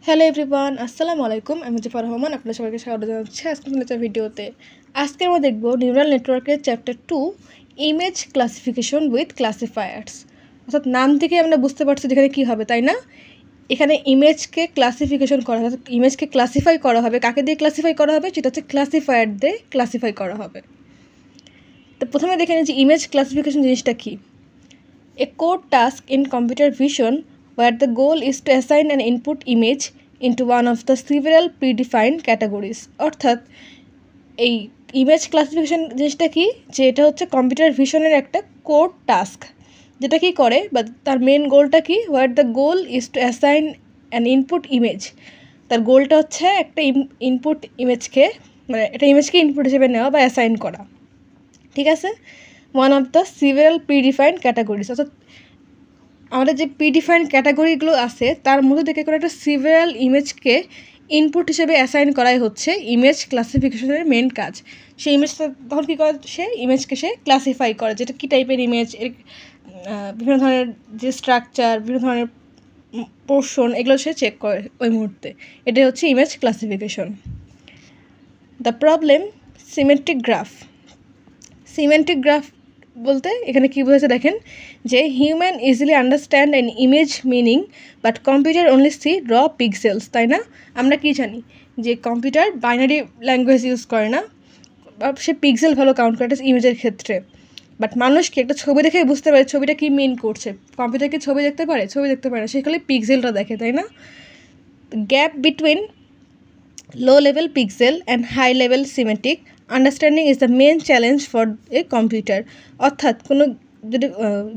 Hello everyone, আসসালামু আলাইকুম। আমি মুজিবুর রহমান, আপনাদের সবাইকে স্বাগত জানাচ্ছি আজকের নতুন ভিডিওতে। আজকে আমরা দেখব নিউরাল নেটওয়ার্কের চ্যাপ্টার 2 ইমেজ ক্লাসিফিকেশন উইথ ক্লাসিফায়ার্স। অর্থাৎ নাম থেকে আমরা বুঝতে পারছি যেখানে কী হবে, তাই না? এখানে ইমেজকে ক্লাসিফিকেশন করা হবে, ইমেজকে ক্লাসিফাই করা হবে। কাকে দিয়ে ক্লাসিফাই করা হবে? সেটা হচ্ছে ক্লাসিফায়ার দিয়ে ক্লাসিফাই করা হবে। তো প্রথমে দেখে নিচ্ছি ইমেজ ক্লাসিফিকেশন জিনিসটা কী। A core task in computer vision where the goal is to assign an input image into one of the several predefined categories. অর্থাৎ এই ইমেজ ক্লাসিফিকেশন জিনিসটা কি, যে এটা হচ্ছে কম্পিউটার ভিশনের একটা কোর টাস্ক, যেটা কি করে বা তার মেন গোলটা কি, where the goal is two assign an input image. তার গোলটা হচ্ছে একটা ইনপুট ইমেজকে, মানে একটা ইমেজকে ইনপুট হিসেবে নেওয়া বা অ্যাসাইন করা, ঠিক আছে। One of the সিভারাল predefined categories, অর্থাৎ আমাদের যে প্রিডিফাইন্ড ক্যাটাগরিগুলো আছে তার মধ্যে থেকে কোনো একটা সিভারাল ইমেজকে ইনপুট হিসেবে অ্যাসাইন করাই হচ্ছে ইমেজ ক্লাসিফিকেশনের মেন কাজ। সেই ইমেজটা তখন কী করে, সে ইমেজকে সে ক্লাসিফাই করে, যেটা কী টাইপের ইমেজ, এর বিভিন্ন ধরনের যে স্ট্রাকচার, বিভিন্ন ধরনের পোর্শন, এগুলো সে চেক করে ওই মুহূর্তে। এটাই হচ্ছে image classification. The problem, symmetric graph. Symmetric graph বলতে এখানে কী বোঝাচ্ছে দেখেন, যে human easily understand an image meaning but computer only see raw pixels, তাই না? আমরা কি জানি যে কম্পিউটার বাইনারি ল্যাঙ্গুয়েজ ইউজ করে না, বা সে পিক্সেল ভালো কাউন্ট করে একটা ইমেজের ক্ষেত্রে। বাট মানুষ কি একটা ছবি দেখে বুঝতে পারে ছবিটা কী মিন করছে। কম্পিউটার কি ছবি দেখতে পারে? ছবি দেখতে পারে না, সে খালি পিক্সেলটা দেখে, তাই না? Gap between low level pixel and high level symmetric understanding is the main challenge for a computer. অর্থাৎ কোনো যদি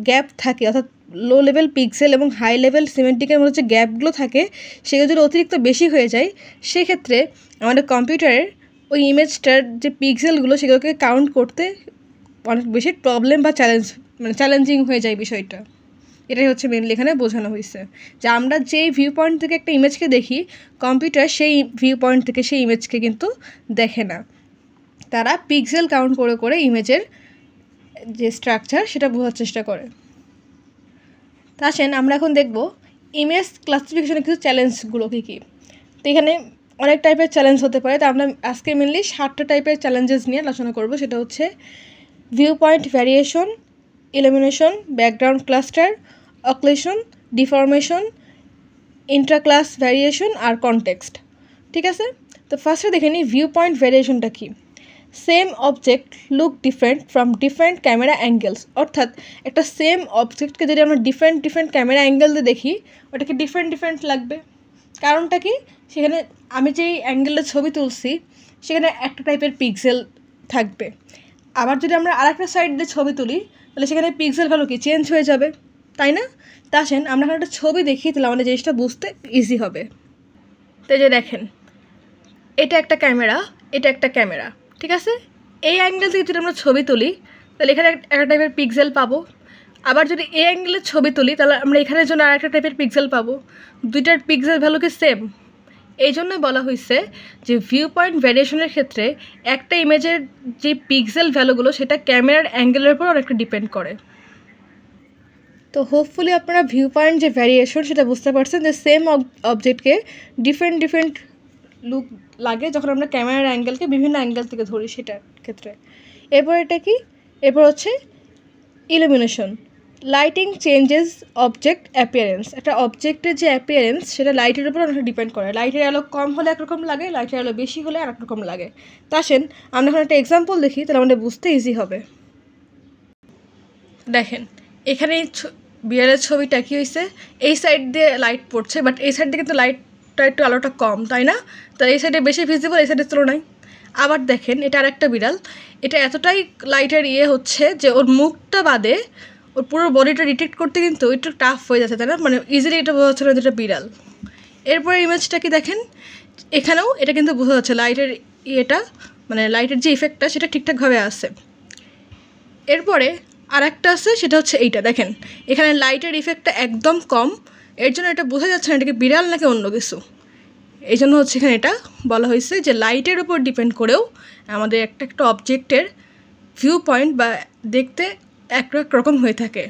গ্যাপ থাকে, অর্থাৎ লো লেভেল পিক্সেল এবং হাই লেভেল সিমেট্রিকের মধ্যে যে গ্যাপগুলো থাকে সেগুলো যদি অতিরিক্ত বেশি হয়ে যায়, সেক্ষেত্রে আমাদের কম্পিউটারের ওই ইমেজটার যে পিক্সেলগুলো সেগুলোকে কাউন্ট করতে অনেক বেশি প্রবলেম বা চ্যালেঞ্জিং হয়ে যায় বিষয়টা। এটাই হচ্ছে মেনলি এখানে বোঝানো হয়েছে, যে আমরা যেই ভিউ পয়েন্ট থেকে একটা ইমেজকে দেখি, কম্পিউটার সেই ভিউ পয়েন্ট থেকে সেই ইমেজকে কিন্তু দেখে না। তারা পিক্সেল কাউন্ট করে করে ইমেজের যে স্ট্রাকচার সেটা বোঝার চেষ্টা করে। তা আসেন আমরা এখন দেখব ইমেজ ক্লাসিফিকেশনের কিছু চ্যালেঞ্জগুলো কী কী। তো এখানে অনেক টাইপের চ্যালেঞ্জ হতে পারে, তো আমরা আজকে মেনলি 7টা টাইপের চ্যালেঞ্জেস নিয়ে আলোচনা করব। সেটা হচ্ছে view point variation, illumination, background cluster, occlusion, deformation, intraclass variation আর কনটেক্সট, ঠিক আছে। তো ফার্স্টে দেখে নিই ভিউ পয়েন্ট ভ্যারিয়েশনটা কী। Same object look different from different camera angles. অর্থাৎ একটা সেম অবজেক্টকে যদি আমরা ডিফারেন্ট ক্যামেরা অ্যাঙ্গেল দিয়ে দেখি, ওটাকে ডিফারেন্ট লাগবে। কারণটা কি, সেখানে আমি যেই অ্যাঙ্গেলে ছবি তুলছি সেখানে একটা টাইপের পিক্সেল থাকবে। আবার যদি আমরা আরেকটা সাইড দিয়ে ছবি তুলি, তাহলে সেখানে পিক্সেল ভ্যালু কি চেঞ্জ হয়ে যাবে, তাই না? তা আসেন আমরা একটা ছবি দেখি, তাহলে আমাদের জিনিসটা বুঝতে ইজি হবে। তো যে দেখেন, এটা একটা ক্যামেরা, এটা একটা ক্যামেরা, ঠিক আছে। এই অ্যাঙ্গেল থেকে যদি আমরা ছবি তুলি, তাহলে এখানে একটা টাইপের পিক্সেল পাবো। আবার যদি এই অ্যাঙ্গেলের ছবি তুলি, তাহলে আমরা এখানের জন্য আরেকটা টাইপের পিক্সেল পাবো। দুইটার পিক্সেল ভ্যালু কি সেম? এই জন্যই বলা হয়েছে যে ভিউ পয়েন্ট ভ্যারিয়েশনের ক্ষেত্রে একটা ইমেজের যে পিক্সেল ভ্যালুগুলো সেটা ক্যামেরার অ্যাঙ্গেলের উপর অনেকটা ডিপেন্ড করে। তো হোপফুলি আপনারা ভিউ পয়েন্ট যে ভ্যারিয়েশন সেটা বুঝতে পারছেন, যে সেম অবজেক্টকে ডিফারেন্ট লুক লাগে যখন আমরা ক্যামেরার অ্যাঙ্গেলকে বিভিন্ন অ্যাঙ্গেল থেকে ধরি সেটার ক্ষেত্রে। এরপর এটা কি, এরপর হচ্ছে illumination. Lighting changes object appearance. একটা অবজেক্টের যে অ্যাপিয়ারেন্স সেটা লাইটের উপর অনেকটা ডিপেন্ড করে। লাইটের আলো কম হলে একরকম লাগে, লাইটের আলো বেশি হলে আর একরকম লাগে। তা আসেন আমরা এখন একটা এক্সাম্পল দেখি, তাহলে আমাদের বুঝতে ইজি হবে। দেখেন এখানে বিড়ালের ছবিটা কী হয়েছে, এই সাইড দিয়ে লাইট পড়ছে, বাট এই সাইড দিয়ে কিন্তু লাইটটা একটু আলোটা কম, তাই না? তো এই সাইডে বেশি ভিজিবল, এই সাইডের তুলনায়। আবার দেখেন এটা আরেকটা বিড়াল, এটা এতটাই লাইটের হচ্ছে যে ওর মুখটা বাদে ওর পুরো বডিটা ডিটেক্ট করতে কিন্তু একটু টাফ হয়ে যাচ্ছে, তাই না? মানে ইজিলি এটা বোঝা যাচ্ছে না যেটা বিড়াল। এরপরে ইমেজটা কি দেখেন, এখানেও এটা কিন্তু বোঝা যাচ্ছে লাইটের মানে লাইটের যে ইফেক্টটা সেটা ঠিকঠাকভাবে আসে। এরপরে আর একটা আছে, সেটা হচ্ছে এইটা দেখেন, এখানে লাইটের ইফেক্টটা একদম কম, এর জন্য এটা বোঝা যাচ্ছে না এটা কি বিড়াল নাকি অন্য কিছু। এই জন্য হচ্ছে এখানে এটা বলা হয়েছে যে লাইটের উপর ডিপেন্ড করেও আমাদের একটা অবজেক্টের ভিউ পয়েন্ট বা দেখতে এক রকম হয়ে থাকে।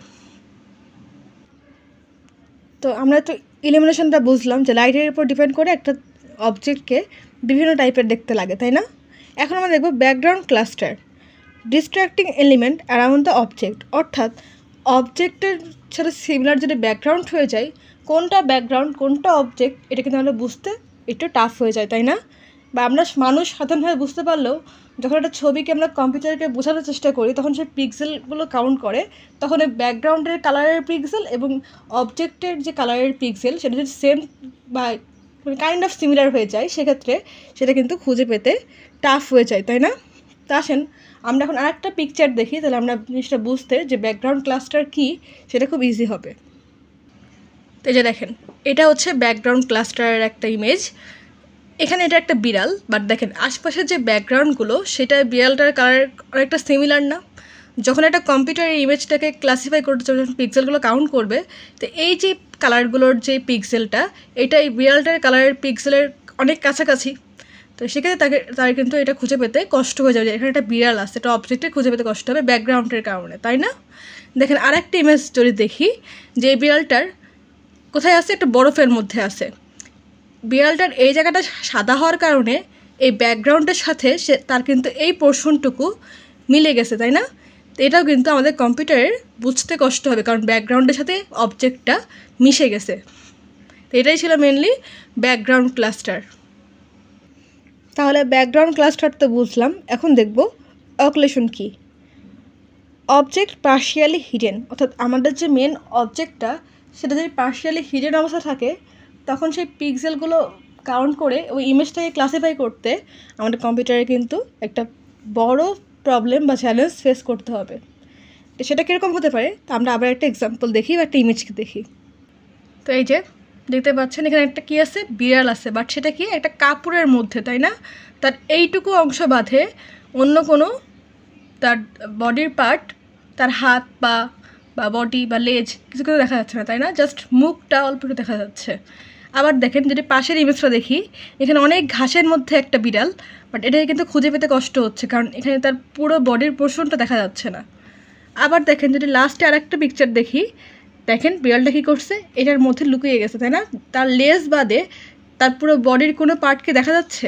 তো আমরা তো ইলিমিনেশনটা বুঝলাম যে লাইটের উপর ডিপেন্ড করে একটা অবজেক্টকে বিভিন্ন টাইপের দেখতে লাগে, তাই না? এখন আমরা দেখব background cluster, distracting element around the object, অর্থাৎ অবজেক্টের সাথে সিমিলার যদি ব্যাকগ্রাউন্ড হয়ে যায়, কোনটা ব্যাকগ্রাউন্ড কোনটা অবজেক্ট এটা কিন্তু আমরা বুঝতে একটু টাফ হয়ে যায়, তাই না? বা আমরা মানুষ সাধারণভাবে বুঝতে পারলেও যখন একটা ছবিকে আমরা কম্পিউটারকে বোঝানোর চেষ্টা করি তখন সেই পিক্সেলগুলো কাউন্ট করে, তখন এই ব্যাকগ্রাউন্ডের কালারের পিক্সেল এবং অবজেক্টের যে কালারের পিক্সেল সেটা যদি সেম বা কাইন্ড অফ সিমিলার হয়ে যায় সেক্ষেত্রে সেটা কিন্তু খুঁজে পেতে টাফ হয়ে যায়, তাই না? তা আসেন আমরা এখন আরেকটা পিকচার দেখি, তাহলে আমরা জিনিসটা বুঝতে যে ব্যাকগ্রাউন্ড ক্লাস্টার কী সেটা খুব ইজি হবে। তো এই যে দেখেন, এটা হচ্ছে ব্যাকগ্রাউন্ড ক্লাস্টারের একটা ইমেজ। এখানে এটা একটা বিড়াল, বাট দেখেন আশপাশের যে ব্যাকগ্রাউন্ডগুলো সেটা বিড়ালটার কালার অনেকটা সিমিলার না? যখন একটা কম্পিউটারের ইমেজটাকে ক্লাসিফাই করতে যখন পিক্সেলগুলো কাউন্ট করবে, তো এই যে কালারগুলোর যে পিক্সেলটা এটা এই বিড়ালটার কালারের পিক্সেলের অনেক কাছাকাছি, তো সেক্ষেত্রে তার কিন্তু এটা খুঁজে পেতে কষ্ট হয়ে যাবে। এখানে একটা বিড়াল আছে, এটা অবজেক্টে খুঁজে পেতে কষ্ট হবে ব্যাকগ্রাউন্ডের কারণে, তাই না? দেখেন আরেকটা ইমেজ যদি দেখি যে এই বিড়ালটার কোথায় আছে, একটা বরফের মধ্যে আছে। বিড়ালটার এই জায়গাটা সাদা হওয়ার কারণে এই ব্যাকগ্রাউন্ডের সাথে তার কিন্তু এই পোর্শনটুকু মিলে গেছে, তাই না? তো এটাও কিন্তু আমাদের কম্পিউটারের বুঝতে কষ্ট হবে, কারণ ব্যাকগ্রাউন্ডের সাথে অবজেক্টটা মিশে গেছে। তো এটাই ছিল মেনলি ব্যাকগ্রাউন্ড ক্লাস্টার। তাহলে ব্যাকগ্রাউন্ড ক্লাস্টার তো বুঝলাম, এখন দেখব অক্লুশন কী। অবজেক্ট পার্শিয়ালি হিডেন, অর্থাৎ আমাদের যে মেন অবজেক্টটা সেটা যদি পার্শিয়ালি হিডেন অবস্থা থাকে তখন সেই পিক্সেলগুলো কাউন্ট করে ওই ইমেজটাকে ক্লাসিফাই করতে আমাদের কম্পিউটারে কিন্তু একটা বড় প্রবলেম বা চ্যালেঞ্জ ফেস করতে হবে। তো সেটা কীরকম হতে পারে তা আমরা আবার একটা এক্সাম্পল দেখি বা একটা ইমেজকে দেখি। তো এই যে দেখতে পাচ্ছেন এখানে একটা কী আছে, বিড়াল আছে, বাট সেটা কি একটা কাপড়ের মধ্যে, তাই না? তার এইটুকু অংশ বাদে অন্য কোনো তার বডির পার্ট, তার হাত পা বা বডি বা লেজ কিছু কিছু দেখা যাচ্ছে না, তাই না? জাস্ট মুখটা অল্প একটু দেখা যাচ্ছে। আবার দেখেন যদি পাশের ইমেজটা দেখি, এখানে অনেক ঘাসের মধ্যে একটা বিড়াল, বাট এটাকে কিন্তু খুঁজে পেতে কষ্ট হচ্ছে কারণ এখানে তার পুরো বডির পোর্শনটা দেখা যাচ্ছে না। আবার দেখেন যদি লাস্টে আরেকটা পিকচার দেখি, দেখেন বিড়ালটা কী করছে, এটার মধ্যে লুকিয়ে গেছে, তাই না? তার লেজ বাদে তার পুরো বডির কোনো পার্টকে দেখা যাচ্ছে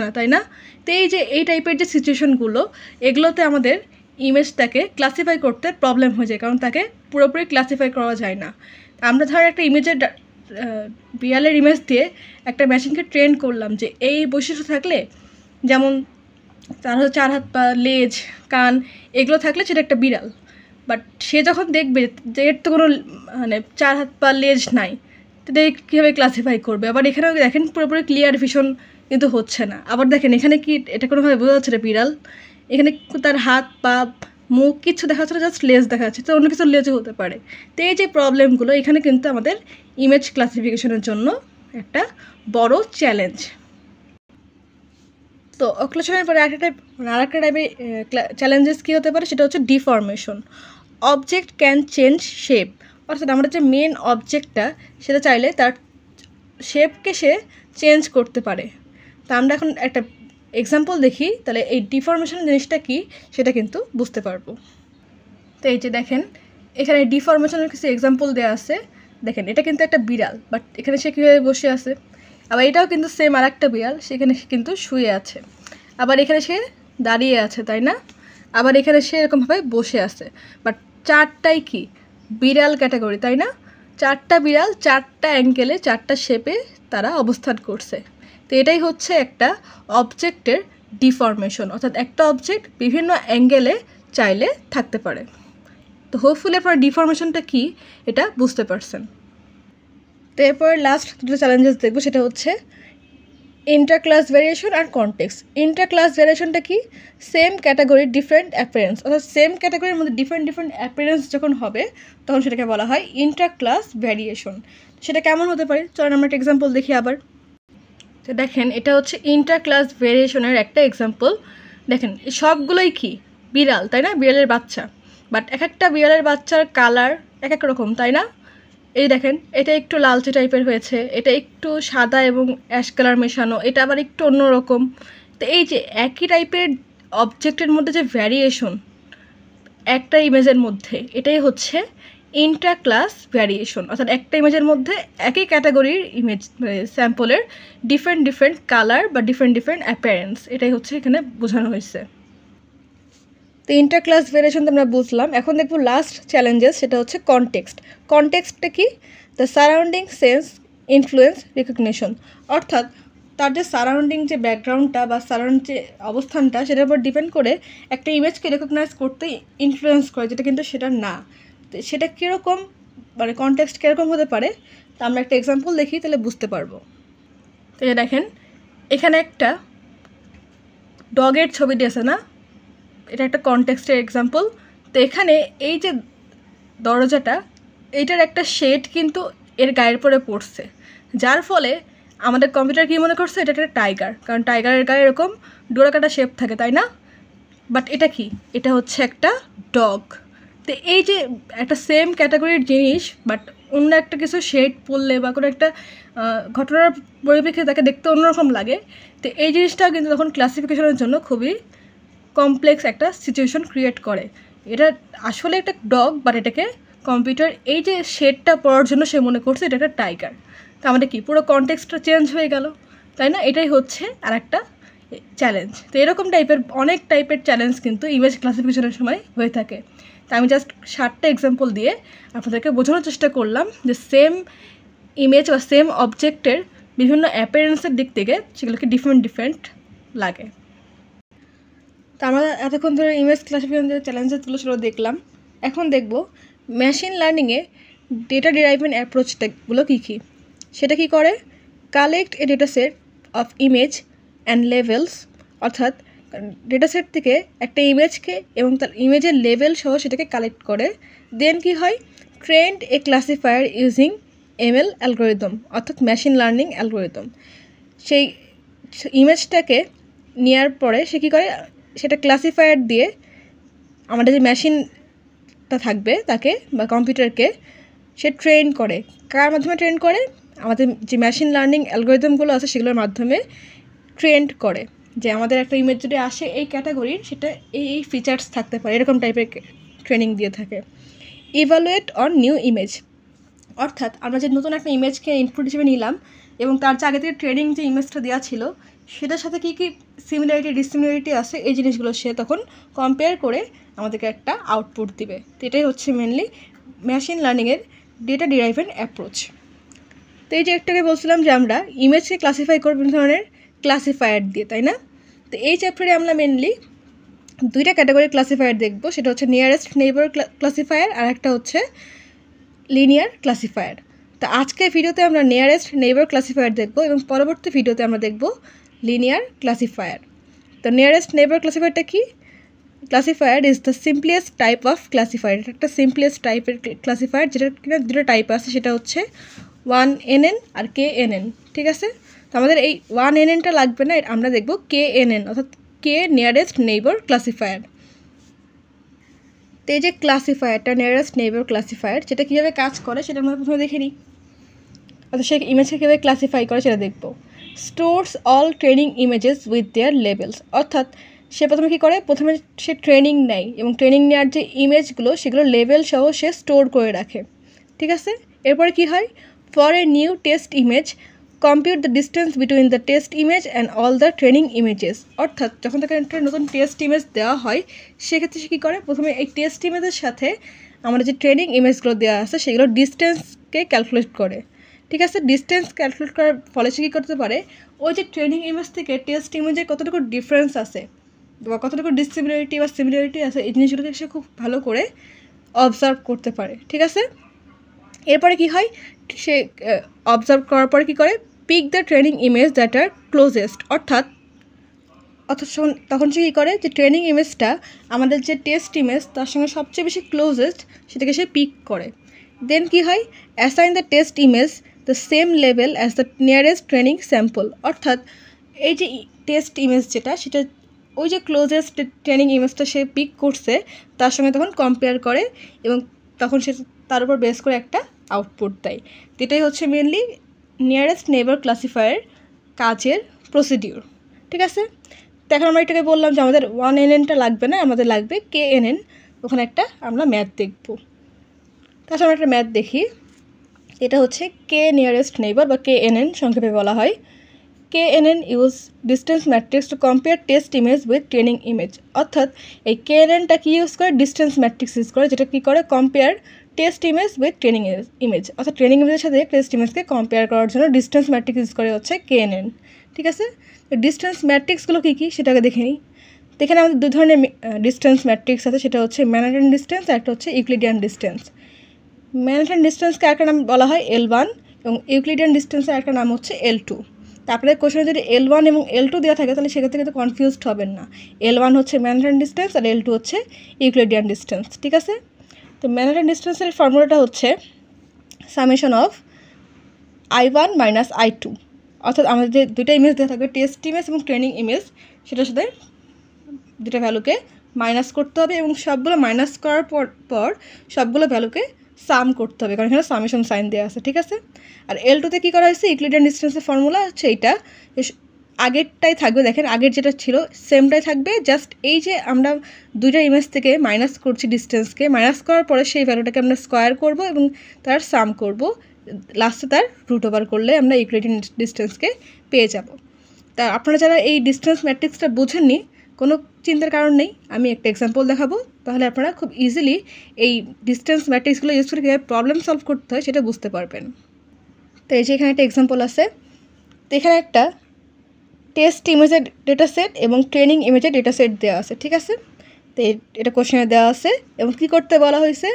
না, তাই না? তো এই যে এই টাইপের যে সিচুয়েশনগুলো, এগুলোতে আমাদের ইমেজটাকে ক্লাসিফাই করতে প্রবলেম হয়ে যায়, কারণ তাকে পুরোপুরি ক্লাসিফাই করা যায় না। আমরা ধর একটা ইমেজের বিড়ালের ইমেজ দিয়ে একটা মেশিনকে ট্রেন করলাম যে এই বৈশিষ্ট্য থাকলে, যেমন তার হচ্ছে 4 হাত পা, লেজ, কান, এগুলো থাকলে সেটা একটা বিড়াল। বাট সে যখন দেখবে যে এর তো কোনো মানে 4 হাত পা, লেজ নাই, তো কীভাবে ক্লাসিফাই করবে? আবার এখানেও দেখেন পুরোপুরি ক্লিয়ার ভিশন কিন্তু হচ্ছে না। আবার দেখেন এখানে কি এটা কোনোভাবে বোঝা যাচ্ছে না বিড়াল, এখানে তার হাত পা মুখ কিচ্ছু দেখা যাচ্ছে না, জাস্ট লেজ দেখা যাচ্ছে, তো অন্য কিছু লেজও হতে পারে। তো এই যে প্রবলেমগুলো এখানে কিন্তু আমাদের ইমেজ ক্লাসিফিকেশনের জন্য একটা বড় চ্যালেঞ্জ। তো অক্লুশনের পরে আরেকটা টাইপের চ্যালেঞ্জেস কী হতে পারে, সেটা হচ্ছে deformation. Object can change shape, অর্থাৎ আমরা যে মেন অবজেক্টটা সেটা চাইলে তার শেপকে সে চেঞ্জ করতে পারে। তা আমরা এখন একটা এক্সাম্পল দেখি, তাহলে এই ডিফরমেশন জিনিসটা কী সেটা কিন্তু বুঝতে পারবো। তো এই যে দেখেন এখানে ডিফরমেশনের কিছু এক্সাম্পল দেওয়া আছে। দেখেন এটা কিন্তু একটা বিড়াল, বাট এখানে সে কীভাবে বসে আছে। আবার এটাও কিন্তু সেম আর একটা বিড়াল, সেখানে কিন্তু শুয়ে আছে। আবার এখানে সে দাঁড়িয়ে আছে, তাই না? আবার এখানে সে এরকমভাবে বসে আছে। বাট চারটাই কি বিড়াল ক্যাটাগরি, তাই না? চারটা বিড়াল 4টা অ্যাঙ্গেলে 4টা শেপে তারা অবস্থান করছে। তো এটাই হচ্ছে একটা অবজেক্টের ডিফরমেশন, অর্থাৎ একটা অবজেক্ট বিভিন্ন অ্যাঙ্গেলে চাইলে থাকতে পারে। তো হোপফুলি আপনারা ডিফরমেশনটা কী এটা বুঝতে পারছেন। তো এরপর লাস্ট দুটো চ্যালেঞ্জেস দেখবো, সেটা হচ্ছে ইন্টারক্লাস ভ্যারিয়েশন আর কনটেক্সট। ইন্টারক্লাস ভ্যারিয়েশনটা কি, সেম ক্যাটাগরির ডিফারেন্ট অ্যাপিয়ারেন্স, অর্থাৎ সেম ক্যাটাগরির মধ্যে ডিফারেন্ট অ্যাপিয়ারেন্স যখন হবে তখন সেটাকে বলা হয় ইন্টারক্লাস ভ্যারিয়েশন। সেটা কেমন হতে পারে, চলেন আমরা একটা এক্সাম্পল দেখি আবার। তো দেখেন এটা হচ্ছে ইন্টারক্লাস ভ্যারিয়েশনের একটা এক্সাম্পল। দেখেন সবগুলোই কি বিড়াল, তাই না? বিড়ালের বাচ্চা, বাট এক একটা বিড়ালের বাচ্চার কালার এক এক রকম, তাই না? এই দেখেন এটা একটু লালচে টাইপের হয়েছে, এটা একটু সাদা এবং অ্যাশ কালার মেশানো, এটা আবার একটু অন্যরকম। তো এই যে একই টাইপের অবজেক্টের মধ্যে যে ভ্যারিয়েশন একটা ইমেজের মধ্যে, এটাই হচ্ছে ইন্ট্রা ক্লাস ভ্যারিয়েশন, অর্থাৎ একটা ইমেজের মধ্যে একই ক্যাটাগরির ইমেজ স্যাম্পলের ডিফারেন্ট কালার বা ডিফারেন্ট অ্যাপিয়ারেন্স, এটাই হচ্ছে এখানে বোঝানো হয়েছে। তো ইন্টার ক্লাস ভেরিয়েশন তো আমরা বুঝলাম। এখন দেখব লাস্ট চ্যালেঞ্জেস, সেটা হচ্ছে কনটেক্সট। কনটেক্সটটা কি? The surrounding sense influence recognition, অর্থাৎ তার যে সারাউন্ডিং যে ব্যাকগ্রাউন্ডটা বা সারাউন্ড যে অবস্থানটা সেটার উপর ডিপেন্ড করে একটা ইমেজকে রেকগনাইজ করতে ইনফ্লুয়েন্স করে, যেটা কিন্তু সেটা না। তো সেটা কীরকম, মানে কনটেক্সট কীরকম হতে পারে, তা আমরা একটা এক্সাম্পল দেখি, তাহলে বুঝতে পারবো। তো এই দেখেন, এখানে একটা ডগের ছবি দিয়েছে না, এটা একটা কনটেক্সটের এক্সাম্পল। তো এখানে এই যে দরজাটা, এইটার একটা শেড কিন্তু এর গায়ের পরে পড়ছে, যার ফলে আমাদের কম্পিউটার কী মনে করছে, এটা একটা টাইগার, কারণ টাইগারের গায়ে এরকম ডোরাকাটা শেপ থাকে, তাই না? বাট এটা কি? এটা হচ্ছে একটা ডগ। তো এই যে একটা সেম ক্যাটাগরির জিনিস, বাট অন্য একটা কিছু শেড পড়লে বা কোনো একটা ঘটনার পরিপ্রেক্ষিতে তাকে দেখতে অন্যরকম লাগে। তো এই জিনিসটাও কিন্তু তখন ক্লাসিফিকেশনের জন্য খুবই কমপ্লেক্স একটা সিচুয়েশন ক্রিয়েট করে। এটা আসলে একটা ডগ, বাট এটাকে কম্পিউটার এই যে শেডটা পড়ার জন্য সে মনে করছে এটা একটা টাইগার। তো আমাদের কি পুরো কনটেক্সটটা চেঞ্জ হয়ে গেল, তাই না? এটাই হচ্ছে আর একটা চ্যালেঞ্জ। তো এরকম টাইপের অনেক টাইপের চ্যালেঞ্জ কিন্তু ইমেজ ক্লাসিফিকেশনের সময় হয়ে থাকে। তো আমি জাস্ট 7টা এক্সাম্পল দিয়ে আপনাদেরকে বোঝানোর চেষ্টা করলাম যে সেম ইমেজ বা সেম অবজেক্টের বিভিন্ন অ্যাপিয়ারেন্সের দিক থেকে সেগুলোকে ডিফারেন্ট লাগে। তো আমরা এতক্ষণ ধরে ইমেজ ক্লাসিফিকেশনের চ্যালেঞ্জেসগুলো সেগুলো দেখলাম। এখন দেখব মেশিন লার্নিংয়ে ডেটা ডিরাইভমেন্ট অ্যাপ্রোচগুলো কী কী। সেটা কি করে? Collect A data set of image and levels, অর্থাৎ ডেটা সেট থেকে একটা ইমেজকে এবং তার ইমেজের লেভেল সহ সেটাকে কালেক্ট করে। দেন কি হয়? ট্রেন্ড এ ক্লাসিফায়ার ইউজিং ML অ্যালগোরিদম, অর্থাৎ মেশিন লার্নিং অ্যালগোরিদম। সেই ইমেজটাকে নেওয়ার পরে সে কী করে? সেটা ক্লাসিফায়ার দিয়ে আমাদের যে মেশিনটা থাকবে তাকে বা কম্পিউটারকে সে ট্রেন করে। কার মাধ্যমে ট্রেন করে? আমাদের যে মেশিন লার্নিং অ্যালগোরিদমগুলো আছে সেগুলোর মাধ্যমে ট্রেন্ড করে, যে আমাদের একটা ইমেজ যদি আসে এই ক্যাটাগরির, সেটা এই ফিচার্স থাকতে পারে, এরকম টাইপের ট্রেনিং দিয়ে থাকে। ইভালুয়েট অন নিউ ইমেজ, অর্থাৎ আমরা যে নতুন একটা ইমেজকে ইনপুট হিসেবে নিলাম এবং তার যে আগে থেকে ট্রেনিং যে ইমেজটা দেওয়া ছিল সেটার সাথে কী কী সিমিলারিটি ডিসিমিলারিটি আছে, এই জিনিসগুলো সে তখন কম্পেয়ার করে আমাদেরকে একটা আউটপুট দিবে। তো এটাই হচ্ছে মেনলি মেশিন লার্নিংয়ের ডেটা ডিরাইভেন অ্যাপ্রোচ। তো এই যে একটাকে বলছিলাম যে আমরা ইমেজকে ক্লাসিফাই করব বিভিন্ন ধরনের ক্লাসিফায়ার দিয়ে, তাই না? তো এই চ্যাপ্টারে আমরা মেনলি 2টা ক্যাটাগরি ক্লাসিফায়ার দেখব, সেটা হচ্ছে নিয়ারেস্ট নেইবার ক্লাসিফায়ার আর একটা হচ্ছে লিনিয়ার ক্লাসিফায়ার। তো আজকের ভিডিওতে আমরা নিয়ারেস্ট নেইবার ক্লাসিফায়ার দেখব এবং পরবর্তী ভিডিওতে আমরা দেখব লিনিয়ার ক্লাসিফায়ার। তো নিয়ারেস্ট নেইবার ক্লাসিফায়ারটা কি? Classifier is the simplest type of classifier. এটা একটা সিম্পলেস্ট টাইপের ক্লাসিফায়ার, যেটা কিনা 2টা টাইপ আছে, সেটা হচ্ছে 1NN আর KNN। ঠিক আছে? তো আমাদের এই 1NNটা লাগবে না, আমরা দেখব KNN, অর্থাৎ কে নিয়ারেস্ট নেইবার ক্লাসিফায়ার। তো এই যে ক্লাসিফায়ারটা নিয়ারেস্ট নেইবার ক্লাসিফায়ার, যেটা কীভাবে কাজ করে সেটা আমরা প্রথমে দেখে নিই। অর্থাৎ সে ইমেজকে কীভাবে ক্লাসিফাই করে সেটা দেখব। Stores all training images with their levels, অর্থাৎ সে প্রথমে কী করে? প্রথমে সে ট্রেনিং নেয় এবং ট্রেনিং নেওয়ার যে ইমেজগুলো সেগুলো লেভেল সহ সে স্টোর করে রাখে। ঠিক আছে? এরপরে কি হয়? For a new test image compute the distance between the test image and all the training images, অর্থাৎ যখন তাকে একটা নতুন টেস্ট ইমেজ দেওয়া হয় সেক্ষেত্রে সে কী করে? প্রথমে এই টেস্ট ইমেজের সাথে আমাদের যে ট্রেনিং ইমেজগুলো দেওয়া আছে সেগুলো ডিস্টেন্সকে ক্যালকুলেট করে। ঠিক আছে? ডিস্টেন্স ক্যালকুলেট করার ফলে সে কী করতে পারে? ওই যে ট্রেনিং ইমেজ থেকে টেস্ট ইমেজে কতটুকু ডিফারেন্স আছে বা কতটুকু ডিসিমিলারিটি বা সিমিলারিটি আছে, এই জিনিসগুলোকে সে খুব ভালো করে অবজার্ভ করতে পারে। ঠিক আছে? এরপরে কি হয়? সে অবজার্ভ করার পরে কী করে? Pick the training image that are closest, অর্থাৎ তখন সে কী করে? যে ট্রেনিং ইমেজটা আমাদের যে টেস্ট ইমেজ তার সঙ্গে সবচেয়ে বেশি ক্লোজেস্ট সেটাকে সে পিক করে। দেন কি হয়? Assign the test image the same level as the nearest training sample, অর্থাৎ এই যে টেস্ট ইমেজ যেটা সেটা ওই যে ক্লোজেস্ট ট্রেনিং ইমেজটা সে পিক করছে তার সঙ্গে তখন কম্পেয়ার করে এবং তখন সে তার উপর বেস করে একটা আউটপুট দেয়। এটাই হচ্ছে মেনলি নিয়ারেস্ট নেইবার ক্লাসিফায়ার কাজের প্রসিডিউর। ঠিক আছে? তো এখন আমরা এটাকে বললাম যে আমাদের 1NNটা লাগবে না, আমাদের লাগবে KNN। ওখানে একটা আমরা ম্যাথ দেখব। তাছাড়া আমরা একটা ম্যাথ দেখি, এটা হচ্ছে কে নিয়ারেস্ট নেইবার বা KNN সংক্ষেপে বলা হয়। KNN use distance matrix to compare test image with training image. অর্থাৎ এই KNNটা কি ইউজ করে, ডিস্টেন্স ম্যাট্রিক্স ইউজ করে, যেটা কী করে compare test image with training image. অর্থাৎ ট্রেনিং ইমেজের সাথে টেস্ট ইমেজকে কম্পেয়ার করার জন্য ডিস্টেন্স ম্যাট্রিক্স ইউজ করে হচ্ছে KNN। ঠিক আছে, ডিস্টেন্স ম্যাট্রিক্সগুলো কী কী সেটাকে দেখে নিই। তো এখানে আমাদের দুই ধরনের ডিস্টেন্স ম্যাট্রিক্স আছে, সেটা হচ্ছে ম্যানহাটন ডিস্টেন্স আর একটা হচ্ছে ইউক্লিডিয়ান ডিস্টেন্স। ম্যানহাটন ডিস্টেন্সকে একটা নাম বলা হয় L1 এবং ইউক্লিডিয়ান ডিস্টেন্সের একটা নাম হচ্ছে L2। তারপরে কোশ্চেনে যদি L1 এবং L2 দেওয়া থাকে তাহলে সেক্ষেত্রে কিন্তু কনফিউজড হবেন না। L1 হচ্ছে ম্যানহাটন ডিস্টেন্স আর L2 হচ্ছে ইউক্লিডিয়ান ডিস্টেন্স। ঠিক আছে, তো ম্যানহাটন ডিস্টেন্সের ফর্মুলাটা হচ্ছে summation of I1 minus I2। অর্থাৎ আমাদের যে দুটো ইমেজ দেওয়া থাকবে, টেস্ট ইমেজ এবং ট্রেনিং ইমেজ, সেটার সাথে দুটো ভ্যালুকে মাইনাস করতে হবে এবং সবগুলো মাইনাস করার পর সবগুলো ভ্যালুকে সাম করতে হবে, কারণ এখানে সামেশন সাইন দেওয়া আছে। ঠিক আছে, আর L2তে কী করা হয়েছে, ইউক্লিডিয়ান ডিস্টেন্সের ফর্মুলা হচ্ছে এইটা, আগেরটাই থাকবে। দেখেন আগের যেটা ছিল সেমটাই থাকবে, জাস্ট এই যে আমরা দুইটা ইমেজ থেকে মাইনাস করছি ডিস্টেন্সকে, মাইনাস করার পরে সেই ভ্যালুটাকে আমরা স্কোয়ার করব এবং তার সাম করব, লাস্টে তার রুট ওভার করলে আমরা ইউক্লিডিয়ান ডিস্টেন্সকে পেয়ে যাব। তা আপনারা যারা এই ডিস্টেন্স ম্যাট্রিক্সটা বোঝেননি, কোনো চিন্তার কারণ নেই, আমি একটা এক্সাম্পল দেখাবো, তাহলে আপনারা খুব ইজিলি এই ডিস্টেন্স ম্যাট্রিক্সগুলো ইউজ করে কীভাবে প্রবলেম সলভ করতে হয় সেটা বুঝতে পারবেন। তো এই যে এখানে একটা এক্সাম্পল আছে, তো এখানে একটা টেস্ট ইমেজের ডেটা সেট এবং ট্রেনিং ইমেজের ডেটা সেট দেওয়া আছে। ঠিক আছে, তো এটা কোশ্চেনে দেওয়া আছে এবং কী করতে বলা হয়েছে,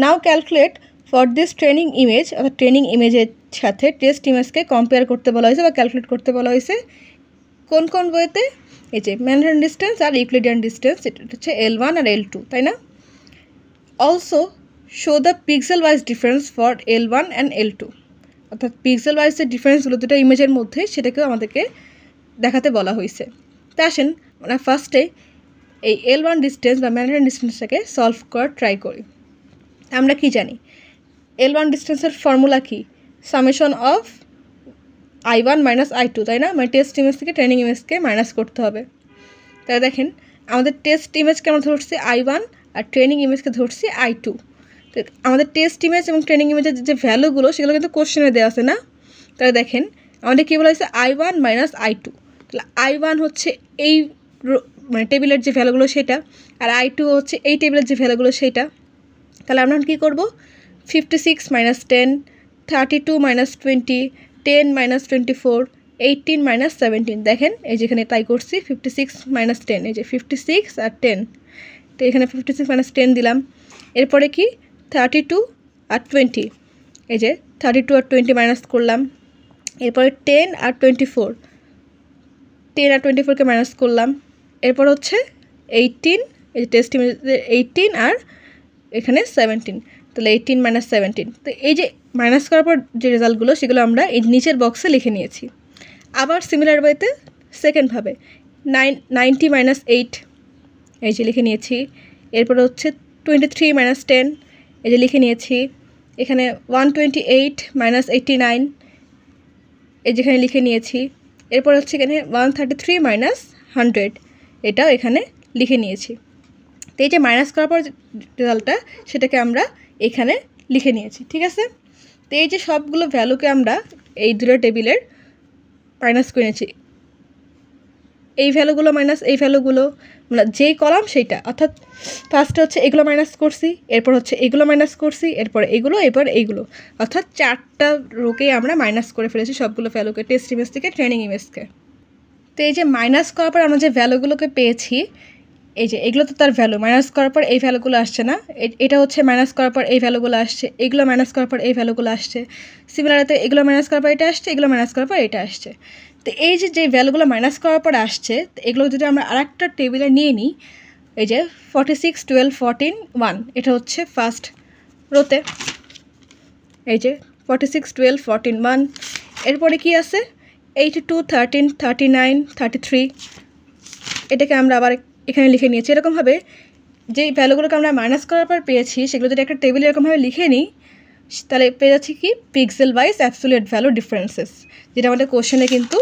now calculate for this training image, অর্থাৎ ট্রেনিং ইমেজের সাথে টেস্ট ইমেজকে কম্পেয়ার করতে বলা হয়েছে বা ক্যালকুলেট করতে বলা হয়েছে। কোন কোন বইতে, এই যে ম্যানহাটন ডিস্টেন্স আর ইউক্লিডিয়ান ডিস্টেন্স, এটা হচ্ছে L1 আর L2, তাই না। Also show the pixel wise difference for L1 and L2, অর্থাৎ পিক্সেল ওয়াইজ যে ডিফারেন্সগুলো দুটো ইমেজের মধ্যে সেটাকেও আমাদেরকে দেখাতে বলা হয়েছে। তা আসেন আমরা ফার্স্টে এই L1 ডিস্টেন্স বা ম্যানহাটন ডিস্টেন্সটাকে সলভ করার ট্রাই করি। আমরা কি জানি, L1 ডিস্টেন্সের ফর্মুলা কি, summation of I1 minus I2, তাই না, মানে টেস্ট ইমেজ থেকে ট্রেনিং ইমেজকে মাইনাস করতে হবে। তাই দেখেন আমাদের টেস্ট ইমেজকে আমরা ধরছি I1 আর ট্রেনিং ইমেজকে ধরছি I2। তো আমাদের টেস্ট ইমেজ এবং ট্রেনিং ইমেজের যে ভ্যালুগুলো সেগুলো কিন্তু কোশ্চেনে দেওয়া আছে না। তাহলে দেখেন আমাদের কী বলা হয়েছে, I1 মাইনাস I2। তাহলে I1 হচ্ছে এই মানে টেবিলের যে ভ্যালুগুলো সেটা, আর I2 হচ্ছে এই টেবিলের যে ভ্যালুগুলো সেটা। তাহলে আমরা কী করব, 56 মাইনাস 10, 32 মাইনাস 20, 10 মাইনাস 24, 18 মাইনাস 17। দেখেন এই যেখানে তাই করছি, 56 মাইনাস 10, এই যে 56 আর 10, তো এখানে 56 মাইনাস 10 দিলাম। এরপরে কি 32 আর 20, এই যে 32 আর 20 মাইনাস করলাম। এরপরে 10 আর 24, 10 আর 24কে মাইনাস করলাম। এরপর হচ্ছে 18, এই যে টেস্ট ইমেজে 18 আর এখানে 17, তাহলে 18 মাইনাস 17। তো এই যে মাইনাস করার পর যে রেজাল্টগুলো সেগুলো আমরা এই নিচের বক্সে লিখে নিয়েছি। আবার সিমিলার ওয়েতে সেকেন্ডভাবে 90 মাইনাস 8, এই যে লিখে নিয়েছি। এরপরে হচ্ছে 23 মাইনাস 10, এই যে লিখে নিয়েছি। এখানে 128 মাইনাস 89, এই যেখানে লিখে নিয়েছি। এরপর হচ্ছে এখানে 133 মাইনাস 100, এটাও এখানে লিখে নিয়েছি। তো এই যে মাইনাস করার পর রেজাল্টটা সেটাকে আমরা এখানে লিখে নিয়েছি। ঠিক আছে, তো এই যে সবগুলো ভ্যালুকে আমরা এই দুটো টেবিলের মাইনাস করে নিয়েছি, এই ভ্যালুগুলো মাইনাস এই ভ্যালুগুলো, মানে যেই কলাম সেইটা, অর্থাৎ ফার্স্টে হচ্ছে এগুলো মাইনাস করছি, এরপর হচ্ছে এগুলো মাইনাস করছি, এরপর এগুলো, এরপর এইগুলো, অর্থাৎ 4টা রোকেই আমরা মাইনাস করে ফেলেছি সবগুলো ভ্যালুকে, টেস্ট ইমেজ থেকে ট্রেনিং ইমেজকে। তো এই যে মাইনাস করার পর আমরা যে ভ্যালুগুলোকে পেয়েছি, এই যে এগুলো তো তার ভ্যালু, মাইনাস করার পর এই ভ্যালুগুলো আসছে না, এটা হচ্ছে মাইনাস করার পর এই ভ্যালুগুলো আসছে, এগুলো মাইনাস করার পর এই ভ্যালুগুলো আসছে, সিমিলারতে এগুলো মাইনাস করার পর এটা আসছে, এগুলো মাইনাস করার পর এটা আসছে। তো এই যে ভ্যালুগুলো মাইনাস করার পর আসছে, তো এগুলো যদি আমরা আরেকটা টেবিলে নিয়ে নিই, এই যে 46, 12, 14, 1, এটা হচ্ছে ফার্স্ট রোতে, এই যে 46, 12, 14, 1। এরপরে কি আছে 82, 13, 39, 33, এটাকে আমরা আবার এখানে লিখে নিয়েছি। এরকমভাবে যেই ভ্যালুগুলোকে আমরা মাইনাস করার পর পেয়েছি সেগুলো যদি একটা টেবিলে এরকমভাবে লিখে নিই, তাহলে পেয়ে যাচ্ছি কি pixel wise absolute value differences, যেটা আমাদের কোশ্চেনে কিন্তু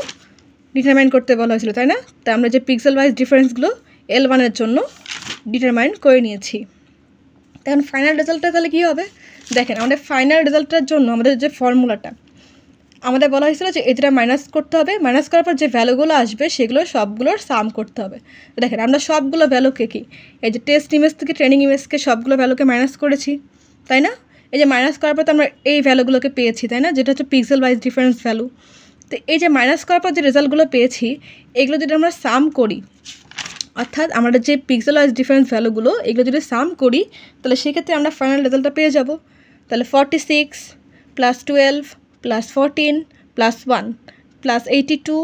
ডিটারমাইন করতে বলা হয়েছিল, তাই না। তাই আমরা যে পিক্সেল ওয়াইজ ডিফারেন্সগুলো L1 এর জন্য ডিটারমাইন করে নিয়েছি। তখন ফাইনাল রেজাল্টটা তাহলে কী হবে, দেখেন আমাদের ফাইনাল রেজাল্টটার জন্য আমাদের যে ফর্মুলাটা আমাদের বলা হয়েছিল যে এটা মাইনাস করতে হবে, মাইনাস করার পর যে ভ্যালুগুলো আসবে সেগুলো সবগুলোর সাম করতে হবে। দেখেন আমরা সবগুলো ভ্যালুকে কি এই যে টেস্ট ইমেজ থেকে ট্রেনিং ইমেজকে সবগুলো ভ্যালুকে মাইনাস করেছি, তাই না? এই যে মাইনাস করার পর তো আমরা এই ভ্যালুগুলোকে পেয়েছি, তাই না, যেটা হচ্ছে পিক্সেল ওয়াইজ ডিফারেন্স ভ্যালু। তো এই যে মাইনাস করার পর যে রেজাল্টগুলো পেয়েছি এগুলো যদি আমরা সাম করি, অর্থাৎ আমরা যে পিক্সেল ওয়াইজ ডিফারেন্স ভ্যালুগুলো এগুলো যদি সাম করি তাহলে সেক্ষেত্রে আমরা ফাইনাল রেজাল্টটা পেয়ে যাব। তাহলে 46 + 12 + 14 + 1 + 82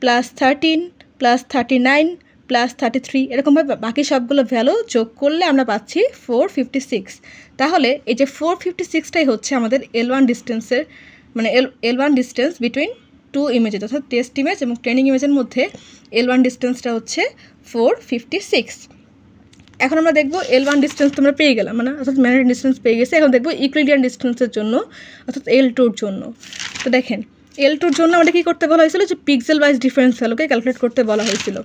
+ 13 + 39 + 33 এরকমভাবে বাকি সবগুলো ভ্যালু যোগ করলে আমরা পাচ্ছি 456। তাহলে এই যে 456টাই হচ্ছে আমাদের L1 ডিস্টেন্সের মানে L1 distance between two images, অর্থাৎ টেস্ট ইমেজ এবং ট্রেনিং ইমেজের মধ্যে L1 ডিস্টেন্সটা হচ্ছে 456। এখন আমরা দেখব L1 ডিস্টেন্স তোমরা পেয়ে গেলাম, মানে অর্থাৎ ম্যানের ডিস্টেন্স পেয়ে গেছে। এখন দেখব ইকুইলিডিয়ান ডিস্টেন্সের জন্য অর্থাৎ L2-র জন্য। তো দেখেন L2-র জন্য আমাদের কী করতে বলা হয়েছিল, যে পিক্সেল ওয়াইজ ডিফারেন্স ভ্যালুকে ক্যালকুলেট করতে বলা হয়েছিল।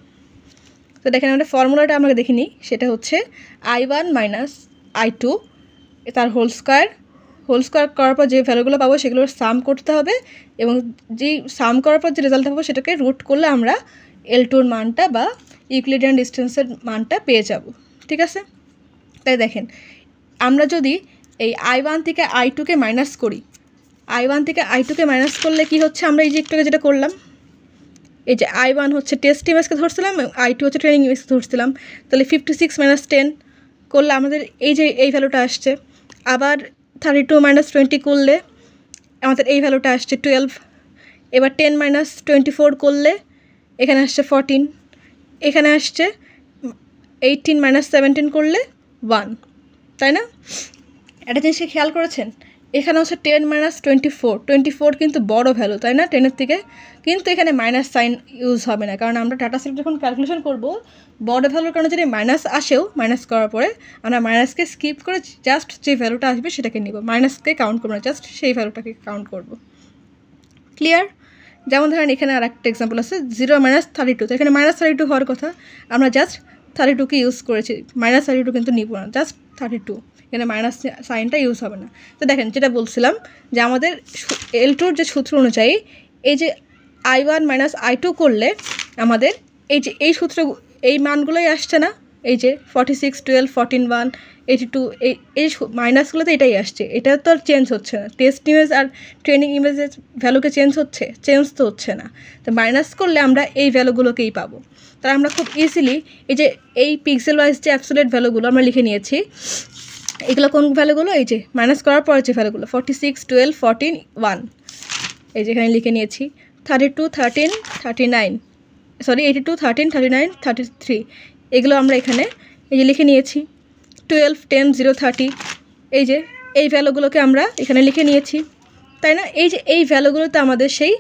তো দেখেন আমাদের ফর্মুলাটা আমরা দেখিনি, সেটা হচ্ছে I1 - I2 তার হোল স্কোয়ার করার পর যে ভ্যালুগুলো পাবো সেগুলোর সাম করতে হবে, এবং যেই সাম করার পর যে রেজাল্ট পাবো সেটাকে রুট করলে আমরা L2-র মানটা বা ইকুইলিডিয়ান ডিস্টেন্সের মানটা পেয়ে যাব। ঠিক আছে? তাই দেখেন আমরা যদি এই I1 থেকে I2-কে মাইনাস করি, I1 থেকে I2-কে মাইনাস করলে কি হচ্ছে, আমরা এই যে একটু যেটা করলাম, এই যে I1 হচ্ছে টেস্ট ইমেজকে ধরছিলাম, I2 হচ্ছে ট্রেনিং ইমেজকে ধরছিলাম, তাহলে 56 - 10 করলে আমাদের এই যে এই ভ্যালুটা আসছে। আবার 32 - 20 করলে আমাদের এই ভ্যালুটা আসছে 12। এবার 10 - 24 করলে এখানে আসছে 14, এখানে আসছে 18 - 17 করলে 1, তাই না? একটা জিনিসকে খেয়াল করেছেন, এখানে হচ্ছে 10 - 24 কিন্তু বড় ভ্যালু, তাই না, 10-এর থেকে, কিন্তু এখানে মাইনাস সাইন ইউজ হবে না, কারণ আমরা ডাটা সেট যখন ক্যালকুলেশন করব বড় ভ্যালুর কারণে যদি মাইনাস আসেও, মাইনাস করার পরে আমরা মাইনাসকে স্কিপ করে জাস্ট যে ভ্যালুটা আসবে সেটাকে নিব, মাইনাসকে কাউন্ট করবো না, জাস্ট সেই ভ্যালুটাকে কাউন্ট করব। ক্লিয়ার? যেমন ধরেন এখানে আর একটা এক্সাম্পল আছে 0 - 32, তো এখানে -32 হওয়ার কথা, আমরা জাস্ট 32কে ইউজ করেছি, -32 কিন্তু নিব না, জাস্ট 32, এখানে মাইনাস সাইনটা ইউজ হবে না। তো দেখেন যেটা বলছিলাম যে আমাদের L2-র যে সূত্র অনুযায়ী এই যে I1 - I2 করলে আমাদের এই যে এই সূত্র এই মানগুলোই আসছে না, এই যে 46, 12, 14, 1, 82 এই মাইনাসগুলোতে এটাই আসছে, এটা তো আর চেঞ্জ হচ্ছে না। টেস্ট ইমেজ আর ট্রেনিং ইমেজের ভ্যালুকে চেঞ্জ তো হচ্ছে না, তো মাইনাস করলে আমরা এই ভ্যালুগুলোকেই পাবো। তাহলে আমরা খুব ইজিলি এই যে এই পিক্সেল ওয়াইজ যে অ্যাবসোলিউট ভ্যালুগুলো আমরা লিখে নিয়েছি, এগুলো কোন ভ্যালুগুলো, এই যে মাইনাস করার পরে যে ভ্যালুগুলো 46, 12, 14, 1, এই যে এখানে লিখে নিয়েছি। 32, 13, 39, 82, 13, 39, 33 এগুলো আমরা এখানে এই যে লিখে নিয়েছি। 12, 10, 0, 30 এই যে এই ভ্যালুগুলোকে আমরা এখানে লিখে নিয়েছি, তাই না? এই যে এই ভ্যালুগুলোতে আমাদের সেই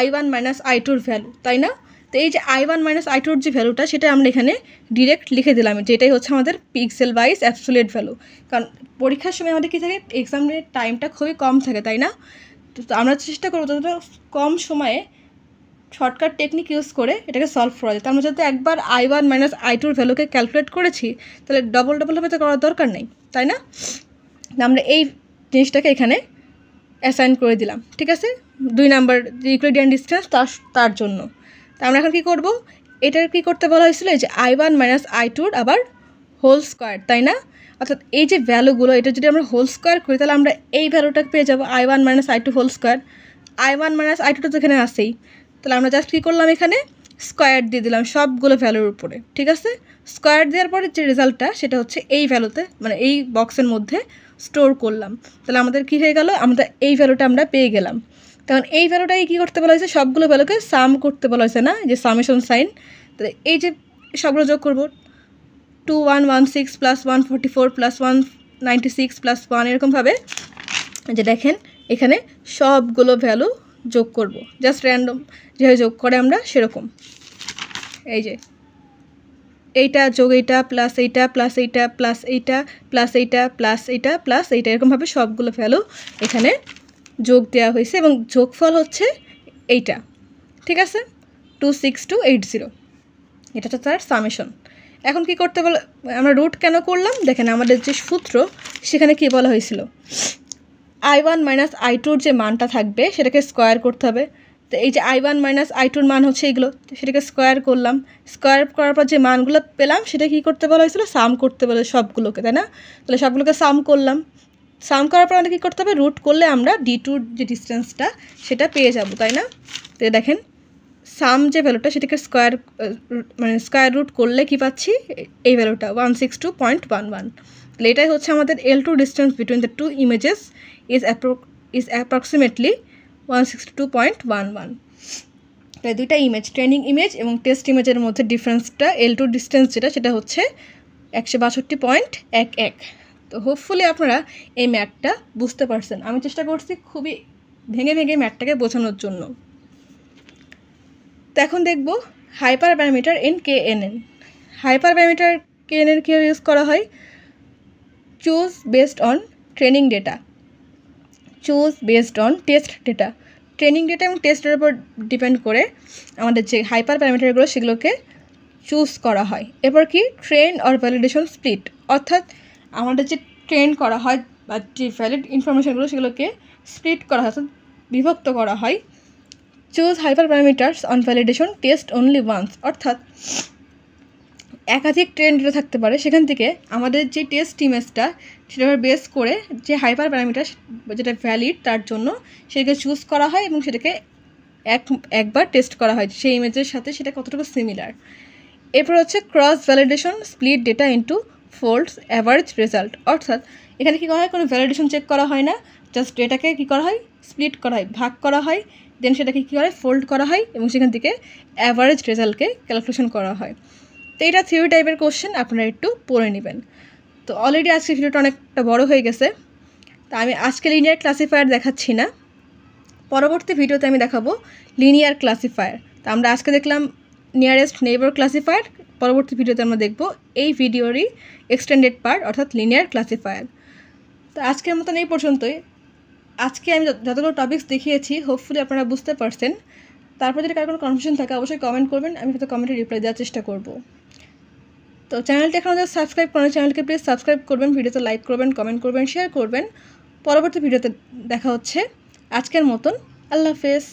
I1 - I2-র ভ্যালু, তাই না? তো এই যে I1 - I2-র যে ভ্যালুটা সেটা আমরা এখানে ডিরেক্ট লিখে দিলাম, যেটাই হচ্ছে আমাদের পিক্সেল ওয়াইজ অ্যাবসোলিউট ভ্যালু। কারণ পরীক্ষার সময় আমাদের কী থাকে, এক্সামের টাইমটা খুবই কম থাকে, তাই না? তো আমরা চেষ্টা করবো যতটা কম সময়ে শর্টকাট টেকনিক ইউজ করে এটাকে সলভ করা যায়। তো আমরা যাতে একবার I1 - I2-র ভ্যালুকে ক্যালকুলেট করেছি তাহলে ডবল তো করার দরকার নেই, তাই না? আমরা এই জিনিসটাকে এখানে অ্যাসাইন করে দিলাম, ঠিক আছে, 2 নাম্বার যে ইকুইলিডিয়ান ডিস্টেন্স তার জন্য। তা আমরা এখন কী করব, এটার কী করতে বলা হয়েছিল, এই যে I1 - I2-র আবার হোল স্কোয়ার, তাই না? অর্থাৎ এই যে ভ্যালুগুলো এটা যদি আমরা হোল স্কোয়ার করি তাহলে আমরা এই ভ্যালুটা পেয়ে যাবো I1 - I2 whole square. I1 - I2 তো এখানে আসেই, তাহলে আমরা জাস্ট কী করলাম, এখানে স্কোয়ার দিয়ে দিলাম সবগুলো ভ্যালুর উপরে, ঠিক আছে? স্কোয়ার দেওয়ার পরে যে রেজাল্টটা সেটা হচ্ছে এই ভ্যালুতে, মানে এই বক্সের মধ্যে স্টোর করলাম। তাহলে আমাদের কী হয়ে গেল, আমাদের এই ভ্যালুটা আমরা পেয়ে গেলাম। তখন এই ভ্যালুটাকে কী করতে বলা হয়েছে, সবগুলো ভ্যালুকে সাম করতে বলা হয়েছে না, যে সামেশন সাইন। তাহলে এই যে সবগুলো যোগ করবো, 2116 + 144 + 196 + 1 এরকমভাবে যে দেখেন এখানে সবগুলো ভ্যালু যোগ করব, জাস্ট র্যান্ডম যেভাবে যোগ করে আমরা সেরকম, এই যে এইটা যোগ এইটা প্লাস এইটা প্লাস এইটা প্লাস এইটা প্লাস এইটা প্লাস এইটা প্লাস এইটা এরকমভাবে সবগুলো ভ্যালু এখানে যোগ দেওয়া হয়েছে, এবং যোগফল হচ্ছে এইটা, ঠিক আছে, 26280, এটা হচ্ছে তার সামেশন। এখন কি করতে বলে, আমরা রুট কেন করলাম দেখেন, আমাদের যে সূত্র সেখানে কি বলা হয়েছিল, i1 মাইনাস i2 যে মানটা থাকবে সেটাকে স্কোয়ার করতে হবে। তো এই যে i1 মাইনাস i2 মান হচ্ছে এগুলো, সেটাকে স্কোয়ার করলাম, স্কোয়ার করার পর যে মানগুলো পেলাম সেটা কী করতে বলা হয়েছিল, সাম করতে বলে সবগুলোকে, তাই না? তাহলে সবগুলোকে সাম করলাম, সাম করার পর আমাদের কী করতে হবে, রুট করলে আমরা d2 যে ডিস্টেন্সটা সেটা পেয়ে যাব, তাই না? তো দেখেন সাম যে ভ্যালুটা সেটাকে স্কোয়ার মানে স্কোয়ার রুট করলে কি পাচ্ছি, এই ভ্যালুটা 162.11। তাহলে এটাই হচ্ছে আমাদের L2 distance between the two images is approximately 162.11। তাই দুইটা ইমেজ, ট্রেনিং ইমেজ এবং টেস্ট ইমেজের মধ্যে ডিফারেন্সটা L2 ডিস্টেন্স যেটা সেটা হচ্ছে 162.11। তো হোপফুলি আপনারা এই ম্যাথটা বুঝতে পারছেন। আমি চেষ্টা করছি খুবই ভেঙে ভেঙে ম্যাথটাকে বোঝানোর জন্য। তো এখন দেখব hyper parameter in KNN। Hyper parameter KNN কীভাবে ইউজ করা হয়, choose based on training data, choose based on test data. Training data এবং টেস্ট ডেটার উপর ডিপেন্ড করে আমাদের যে হাইপার প্যারামিটারগুলো সেগুলোকে চুজ করা হয়। এরপর কি, ট্রেন অর ভ্যালিডেশন স্প্লিট, অর্থাৎ আমাদের যে ট্রেন করা হয় বা যে ভ্যালিড ইনফরমেশানগুলো সেগুলোকে স্প্লিট করা হয়, অর্থাৎ বিভক্ত করা হয়। Choose hyper parameters on validation test only once, অর্থাৎ একাধিক ট্রেন ডেটা থাকতে পারে, সেখান থেকে আমাদের যে টেস্ট ইমেজটা সেটার বেস করে যে হাইপার প্যারামিটার যেটা ভ্যালিড তার জন্য সেটাকে চুজ করা হয় এবং সেটাকে একবার টেস্ট করা হয় সেই ইমেজের সাথে সেটা কতটুকু সিমিলার। এরপর হচ্ছে cross validation split data into folds average result, অর্থাৎ এখানে কী করা হয়, কোনো ভ্যালিডেশন চেক করা হয় না, জাস্ট ডেটাকে কী করা হয়, স্প্লিট করা হয়, ভাগ করা হয়, দেন সেটাকে কী করে ফোল্ড করা হয় এবং সেখান থেকে অ্যাভারেজ রেজাল্টকে ক্যালকুলেশন করা হয়। তো এটা থিওরি টাইপের কোশ্চেন, আপনারা একটু পড়ে নেবেন। তো অলরেডি আজকে ভিডিওটা অনেকটা বড় হয়ে গেছে, তা আমি আজকে লিনিয়ার ক্লাসিফায়ার দেখাচ্ছি না, পরবর্তী ভিডিওতে আমি দেখাবো লিনিয়ার ক্লাসিফায়ার। তো আমরা আজকে দেখলাম নিয়ারেস্ট নেইবার ক্লাসিফায়ার, পরবর্তী ভিডিওতে আমরা দেখব এই ভিডিওরই এক্সটেন্ডেড পার্ট অর্থাৎ লিনিয়ার ক্লাসিফায়ার। তো আজকের মতন এই পর্যন্তই। আজকে আমি যতগুলো টপিকস দেখিয়েছি হোপফুলি আপনারা বুঝতে পারছেন। তারপর যদি কারো কোনো কনফিউশন থাকে অবশ্যই কমেন্ট করবেন, আমি হয়তো কমেন্টে রিপ্লাই দেওয়ার চেষ্টা করব। তো চ্যানেলটি এখন যারা সাবস্ক্রাইব করেন চ্যানেলকে প্লিজ সাবস্ক্রাইব করবেন, ভিডিওতে লাইক করবেন, কমেন্ট করবেন, শেয়ার করবেন। পরবর্তী ভিডিওতে দেখা হচ্ছে। আজকের মতন আল্লাহ হাফেজ।